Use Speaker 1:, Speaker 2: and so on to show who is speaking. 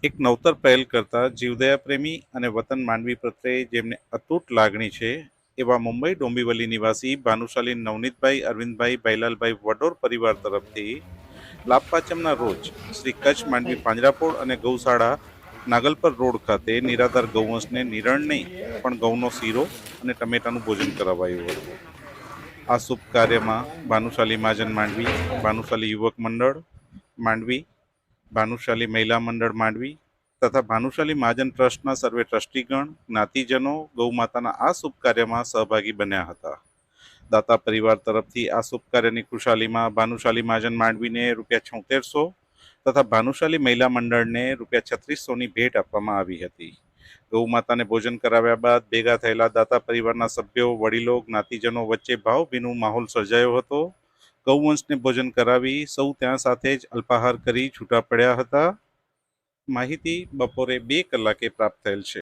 Speaker 1: એક નવતર પહેલ કરતા જીવદયા પ્રેમી અને વતન માનવી પ્રત્યે જેમને અતૂટ લાગણી છે એવા મુંબઈ ડોંબિવલી નિવાસી ભાનુશાલી નવનીતભાઈ અરવિંદભાઈ ભૈલાલભાઈ વડોર પરિવાર તરફથી લાભ પાંચમના રોજ શ્રી કચ્છ માંડવી પાંજરાપોળ અને ગૌશાળા નાગલપર રોડ ખાતે નિરાધાર ગૌવંશને નિરણ નહીં પણ ઘઉંનો શીરો અને ટમેટાનું ભોજન કરાવાયું હતું. આ શુભ કાર્યમાં ભાનુશાલી મહાજન માંડવી, ભાનુશાલી યુવક મંડળ માંડવી, ભાનુશાલી મહિલા મંડળ માંડવી તથા ભાનુશાલી મહાજન ટ્રસ્ટના સર્વે ટ્રસ્ટીગણ, જ્ઞાતિજનો ગૌમાતાના આ શુભ કાર્યમાં સહભાગી બન્યા હતા. દાતા પરિવાર તરફથી આ શુભ કાર્યની ખુશાલીમાં ભાનુશાલી મહાજન માંડવીને ₹7600 તથા ભાનુશાલી મહિલા મંડળને ₹3600ની ભેટ આપવામાં આવી હતી. ગૌમાતાને ભોજન કરાવ્યા બાદ ભેગા થયેલા દાતા પરિવારના સભ્યો, વડીલો, જ્ઞાતિજનો વચ્ચે ભાવભીનું માહોલ સર્જાયો હતો. ગૌવંશને ભોજન કરાવી સૌ ત્યાં સાથે જ અલ્પાહાર કરી છૂટા પડ્યા હતા. માહિતી બપોરે 2 કલાકે પ્રાપ્ત થયેલ છે.